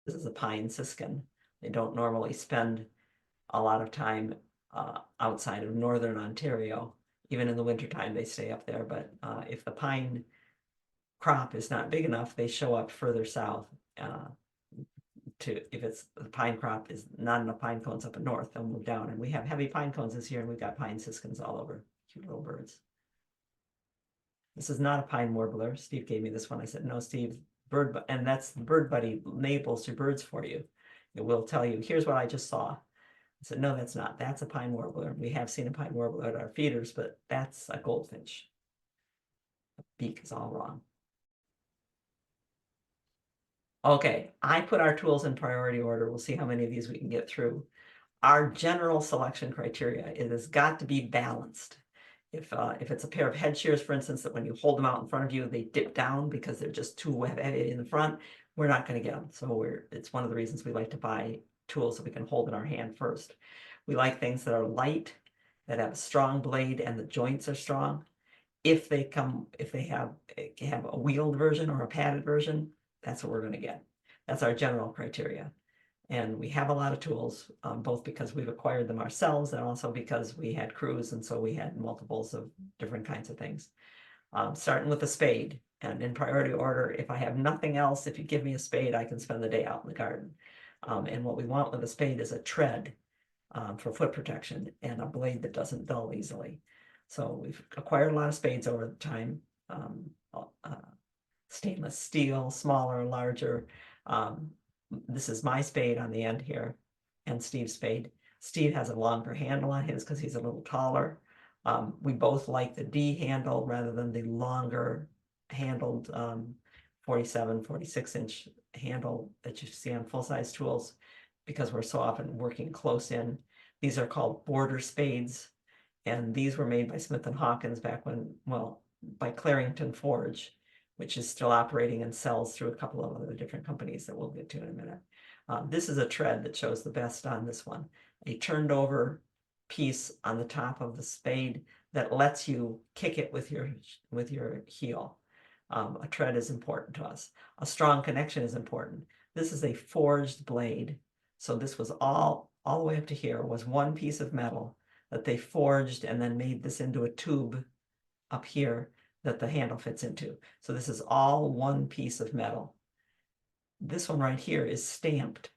This is a pine siskin. They don't normally spend a lot of time outside of northern Ontario. Even in the wintertime, they stay up there. But if the pine crop is not big enough, they show up further south. If it's the pine crop is not enough pine cones up in north, they'll move down. And we have heavy pine cones this year, and we've got pine siskins all over. Cute little birds. This is not a pine warbler. Steve gave me this one. I said, no, Steve, and that's Bird Buddy labels your birds for you. It will tell you, here's what I just saw. I said, no, that's not. That's a pine warbler. We have seen a pine warbler at our feeders, but that's a goldfinch. The beak is all wrong. Okay, I put our tools in priority order. We'll see how many of these we can get through. Our general selection criteria, it has got to be balanced. If it's a pair of head shears, for instance, that when you hold them out in front of you, they dip down because they're just too heavy in the front, we're not going to get them. So it's one of the reasons we like to buy tools that we can hold in our hand first. We like things that are light, that have a strong blade and the joints are strong. If they have a wheeled version or a padded version, that's what we're going to get. That's our general criteria. And we have a lot of tools, both because we've acquired them ourselves and also because we had crews, and so we had multiples of different kinds of things. Starting with a spade, and in priority order, if I have nothing else, if you give me a spade, I can spend the day out in the garden. And what we want with a spade is a tread for foot protection and a blade that doesn't dull easily. So we've acquired a lot of spades over the time. Stainless steel, smaller, larger. This is my spade on the end here, and Steve's spade. Steve has a longer handle on his because he's a little taller. We both like the D handle rather than the longer handled 47, 46-inch handle that you see on full-size tools because we're so often working close in. These are called border spades, and these were made by Smith & Hawkins back when, well, by Clarington Forge, which is still operating and sells through a couple of other different companies that we'll get to in a minute. This is a tread that shows the best on this one. A turned over piece on the top of the spade that lets you kick it with your heel. A tread is important to us. A strong connection is important. This is a forged blade. So this was all the way up to here was one piece of metal that they forged and then made this into a tube up here that the handle fits into. So this is all one piece of metal. This one right here is stamped.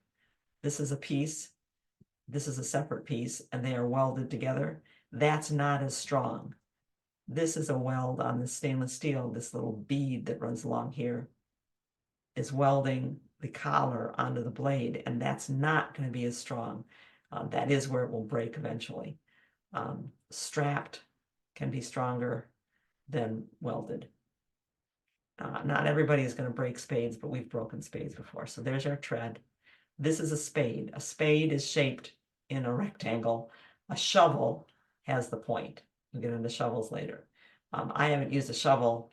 This is a piece, this is a separate piece, and they are welded together. That's not as strong. This is a weld on the stainless steel. This little bead that runs along here is welding the collar onto the blade, and that's not going to be as strong. That is where it will break eventually. Strapped can be stronger than welded. Not everybody is going to break spades, but we've broken spades before. So there's our tread. This is a spade. A spade is shaped in a rectangle. A shovel has the point. We'll get into shovels later. I haven't used a shovel.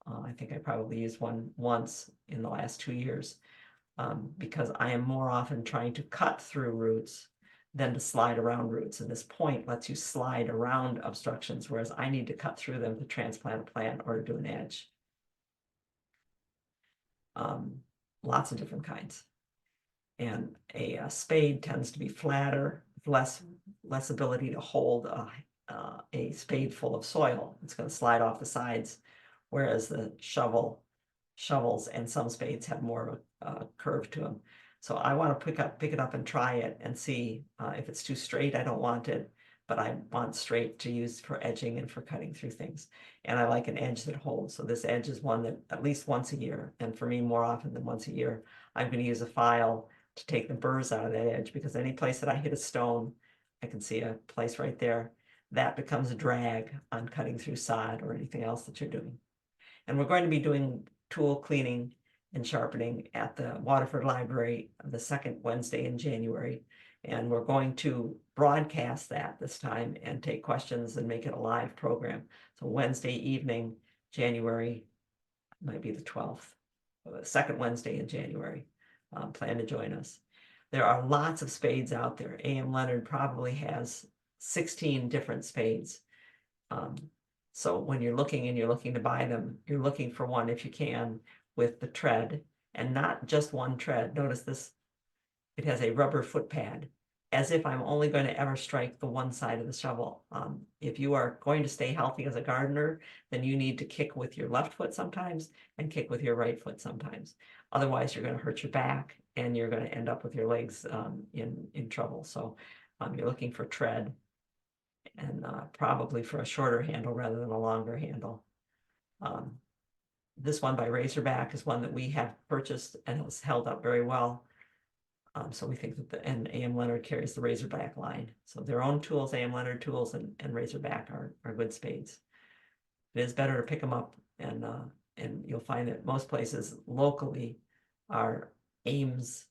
I think I probably used one once in the last 2 years because I am more often trying to cut through roots than to slide around roots. And this point lets you slide around obstructions, whereas I need to cut through them to transplant a plant or to do an edge. Lots of different kinds. And a spade tends to be flatter, less ability to hold a spade full of soil. It's going to slide off the sides, whereas the shovels and some spades have more of a curve to them. So I want to pick it up and try it and see if it's too straight. I don't want it, but I want straight to use for edging and for cutting through things. And I like an edge that holds. So this edge is one that at least once a year, and for me more often than once a year, I'm going to use a file to take the burrs out of that edge, because any place that I hit a stone, I can see a place right there, that becomes a drag on cutting through sod or anything else that you're doing. And we're going to be doing tool cleaning and sharpening at the Waterford Library the second Wednesday in January. And we're going to broadcast that this time and take questions and make it a live program. So Wednesday evening, January, might be the 12th, the second Wednesday in January. Plan to join us. There are lots of spades out there. A.M. Leonard probably has 16 different spades. So when you're looking to buy them, you're looking for one, if you can, with the tread and not just one tread. Notice this, it has a rubber foot pad, as if I'm only going to ever strike the one side of the shovel. If you are going to stay healthy as a gardener, then you need to kick with your left foot sometimes and kick with your right foot sometimes. Otherwise, you're going to hurt your back and you're going to end up with your legs in trouble. So you're looking for tread, and probably for a shorter handle rather than a longer handle. This one by Razorback is one that we have purchased and has held up very well. So we think that and A.M. Leonard carries the Razorback line. So their own tools, A.M. Leonard tools and Razorback are good spades. It is better to pick them up, and you'll find that most places locally are Ames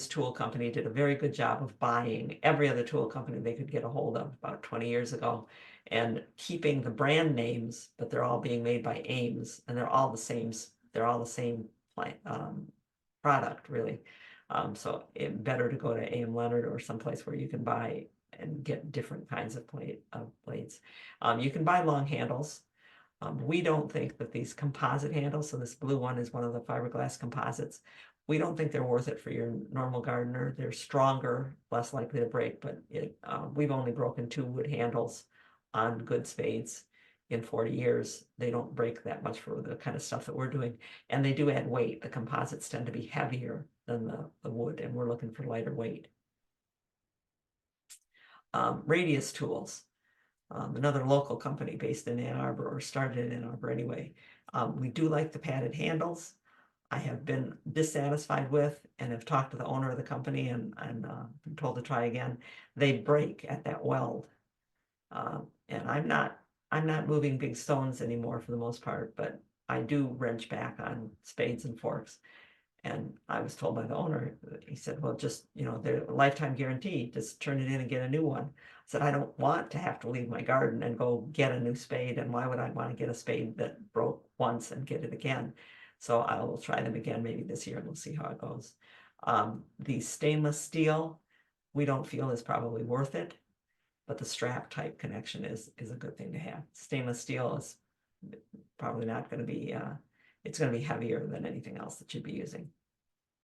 Tool Company did a very good job of buying every other tool company they could get a hold of about 20 years ago, and keeping the brand names, but they're all being made by Ames, and they're all the same. They're all the same product, really. So it's better to go to A.M. Leonard or someplace where you can buy and get different kinds of blades. You can buy long handles. We don't think that these composite handles, so this blue one is one of the fiberglass composites, we don't think they're worth it for your normal gardener. They're stronger, less likely to break, but we've only broken 2 wood handles on good spades in 40 years. They don't break that much for the kind of stuff that we're doing. And they do add weight. The composites tend to be heavier than the wood, and we're looking for lighter weight. Radius Tools, another local company based in Ann Arbor, or started in Ann Arbor anyway. We do like the padded handles. I have been dissatisfied with and have talked to the owner of the company and been told to try again. They break at that weld. And I'm not moving big stones anymore for the most part, but I do wrench back on spades and forks. And I was told by the owner, he said, well, just, they're a lifetime guarantee, just turn it in and get a new one. I said, I don't want to have to leave my garden and go get a new spade. And why would I want to get a spade that broke once and get it again? So I will try them again maybe this year and we'll see how it goes. The stainless steel, we don't feel is probably worth it, but the strap type connection is a good thing to have. Stainless steel is probably not going to be, it's going to be heavier than anything else that you'd be using.